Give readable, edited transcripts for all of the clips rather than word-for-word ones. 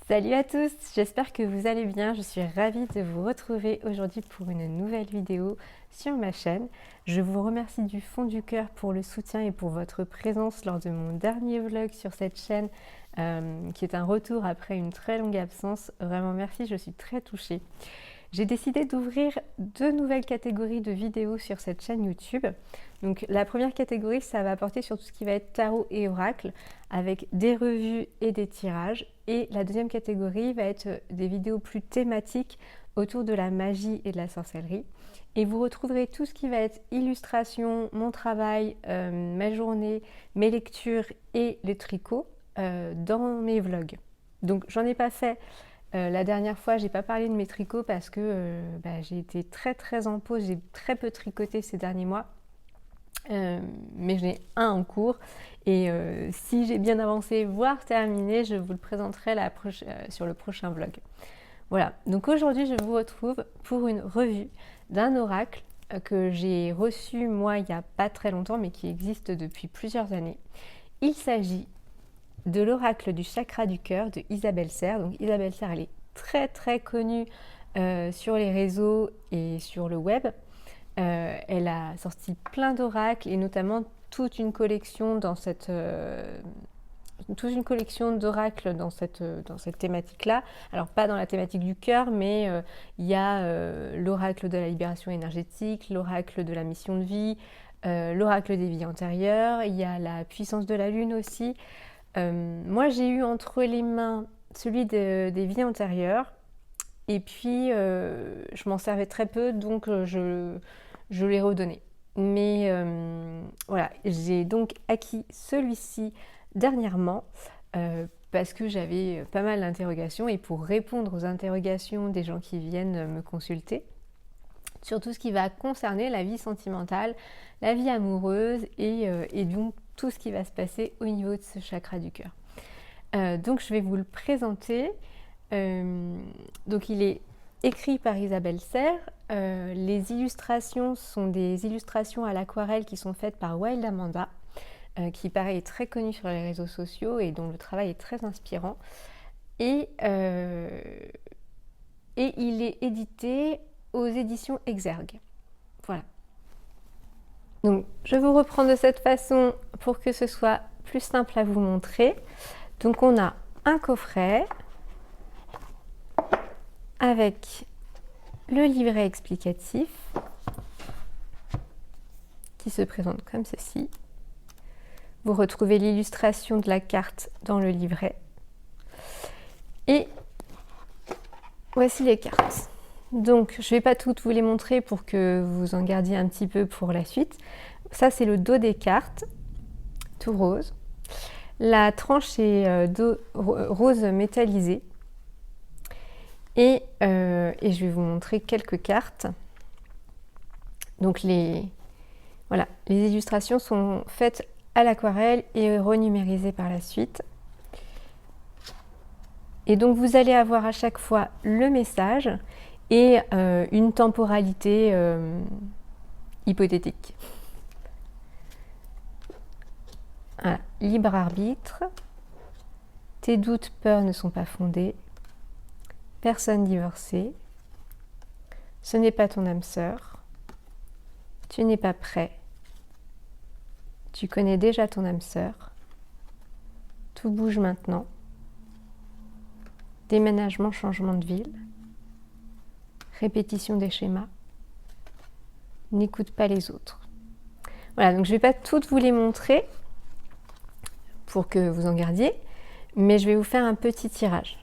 Salut à tous, j'espère que vous allez bien. Je suis ravie de vous retrouver aujourd'hui pour une nouvelle vidéo sur ma chaîne. Je vous remercie du fond du cœur pour le soutien et pour votre présence lors de mon dernier vlog sur cette chaîne qui est un retour après une très longue absence. Vraiment merci, je suis très touchée. J'ai décidé d'ouvrir deux nouvelles catégories de vidéos sur cette chaîne YouTube. Donc la première catégorie, ça va porter sur tout ce qui va être tarot et oracle, avec des revues et des tirages. Et la deuxième catégorie va être des vidéos plus thématiques autour de la magie et de la sorcellerie. Et vous retrouverez tout ce qui va être illustration, mon travail, ma journée, mes lectures et le tricot dans mes vlogs. Donc j'en ai pas fait la dernière fois, j'ai pas parlé de mes tricots parce que j'ai été très en pause, j'ai très peu tricoté ces derniers mois. Mais j'en ai un en cours et si j'ai bien avancé, voire terminé, je vous le présenterai sur le prochain vlog. Voilà, donc aujourd'hui je vous retrouve pour une revue d'un oracle que j'ai reçu moi il n'y a pas très longtemps mais qui existe depuis plusieurs années. Il s'agit de l'oracle du chakra du cœur de Isabelle Serre. Donc Isabelle Serre, elle est très connue sur les réseaux et sur le web. Elle a sorti plein d'oracles et notamment toute une collection d'oracles dans cette thématique-là. Alors pas dans la thématique du cœur, mais il y a l'oracle de la libération énergétique, l'oracle de la mission de vie, l'oracle des vies antérieures, il y a la puissance de la lune aussi. Moi j'ai eu entre les mains celui des vies antérieures et puis je m'en servais très peu donc je l'ai redonné. Mais voilà, j'ai donc acquis celui-ci dernièrement parce que j'avais pas mal d'interrogations et pour répondre aux interrogations des gens qui viennent me consulter sur tout ce qui va concerner la vie sentimentale, la vie amoureuse et donc tout ce qui va se passer au niveau de ce chakra du cœur. Donc je vais vous le présenter. Donc il est écrit par Isabelle Serre. Les illustrations sont des illustrations à l'aquarelle qui sont faites par Wild Amanda, qui pareil est très connue sur les réseaux sociaux et dont le travail est très inspirant. Et il est édité aux éditions Exergue. Voilà. Donc je vous reprends de cette façon pour que ce soit plus simple à vous montrer. Donc on a un coffret avec le livret explicatif qui se présente comme ceci. Vous retrouvez l'illustration de la carte dans le livret. Et voici les cartes. Donc je ne vais pas toutes vous les montrer pour que vous en gardiez un petit peu pour la suite. Ça c'est le dos des cartes, tout rose. La tranche est rose métallisé. Et je vais vous montrer quelques cartes. Donc les illustrations sont faites à l'aquarelle et renumérisées par la suite. Et donc vous allez avoir à chaque fois le message et une temporalité hypothétique. Voilà. Libre arbitre, tes doutes, peurs ne sont pas fondés, personne divorcée, ce n'est pas ton âme sœur, tu n'es pas prêt, tu connais déjà ton âme sœur, tout bouge maintenant, déménagement, changement de ville, répétition des schémas, n'écoute pas les autres. Voilà, donc je ne vais pas toutes vous les montrer pour que vous en gardiez, mais je vais vous faire un petit tirage.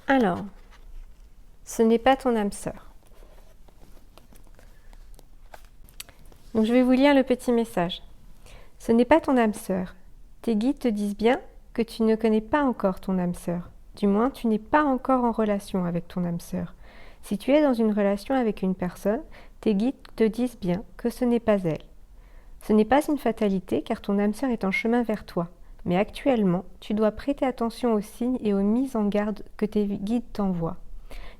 Alors, ce n'est pas ton âme sœur. Donc je vais vous lire le petit message. Ce n'est pas ton âme sœur. Tes guides te disent bien que tu ne connais pas encore ton âme sœur. Du moins, tu n'es pas encore en relation avec ton âme sœur. Si tu es dans une relation avec une personne, tes guides te disent bien que ce n'est pas elle. Ce n'est pas une fatalité car ton âme sœur est en chemin vers toi. Mais actuellement, tu dois prêter attention aux signes et aux mises en garde que tes guides t'envoient.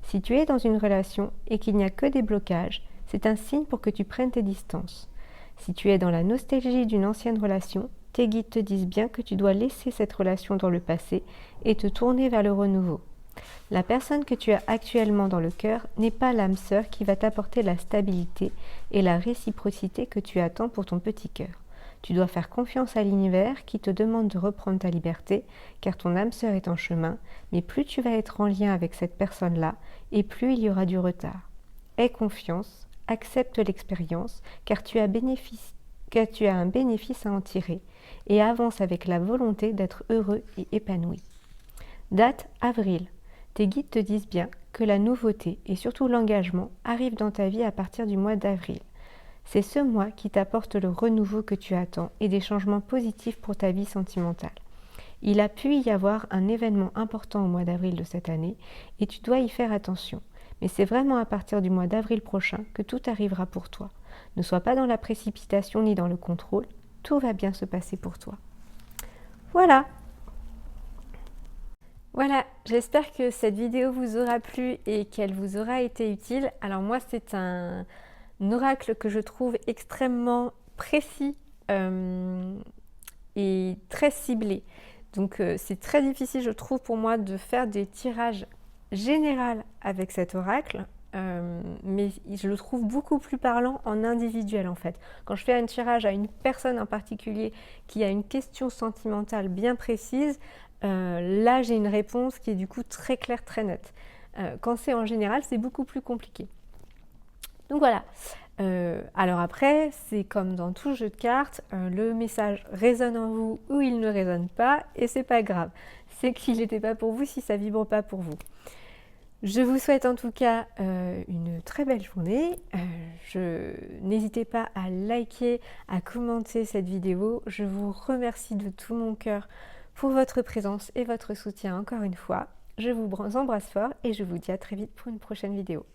Si tu es dans une relation et qu'il n'y a que des blocages, c'est un signe pour que tu prennes tes distances. Si tu es dans la nostalgie d'une ancienne relation, tes guides te disent bien que tu dois laisser cette relation dans le passé et te tourner vers le renouveau. La personne que tu as actuellement dans le cœur n'est pas l'âme sœur qui va t'apporter la stabilité et la réciprocité que tu attends pour ton petit cœur. Tu dois faire confiance à l'univers qui te demande de reprendre ta liberté, car ton âme sœur est en chemin, mais plus tu vas être en lien avec cette personne-là, et plus il y aura du retard. Aie confiance, accepte l'expérience, car tu as un bénéfice à en tirer, et avance avec la volonté d'être heureux et épanoui. Date avril. Tes guides te disent bien que la nouveauté et surtout l'engagement arrivent dans ta vie à partir du mois d'avril. C'est ce mois qui t'apporte le renouveau que tu attends et des changements positifs pour ta vie sentimentale. Il a pu y avoir un événement important au mois d'avril de cette année et tu dois y faire attention. Mais c'est vraiment à partir du mois d'avril prochain que tout arrivera pour toi. Ne sois pas dans la précipitation ni dans le contrôle, tout va bien se passer pour toi. Voilà, j'espère que cette vidéo vous aura plu et qu'elle vous aura été utile. Alors moi, c'est un oracle que je trouve extrêmement précis et très ciblé. Donc c'est très difficile, je trouve, pour moi de faire des tirages généraux avec cet oracle. Mais je le trouve beaucoup plus parlant en individuel en fait. Quand je fais un tirage à une personne en particulier qui a une question sentimentale bien précise, là j'ai une réponse qui est du coup très claire, très nette. Quand c'est en général, c'est beaucoup plus compliqué. Donc voilà. Alors après, c'est comme dans tout jeu de cartes, le message résonne en vous ou il ne résonne pas, et c'est pas grave. C'est qu'il n'était pas pour vous si ça vibre pas pour vous. Je vous souhaite en tout cas une très belle journée. N'hésitez pas à liker, à commenter cette vidéo. Je vous remercie de tout mon cœur pour votre présence et votre soutien encore une fois. Je vous embrasse fort et je vous dis à très vite pour une prochaine vidéo.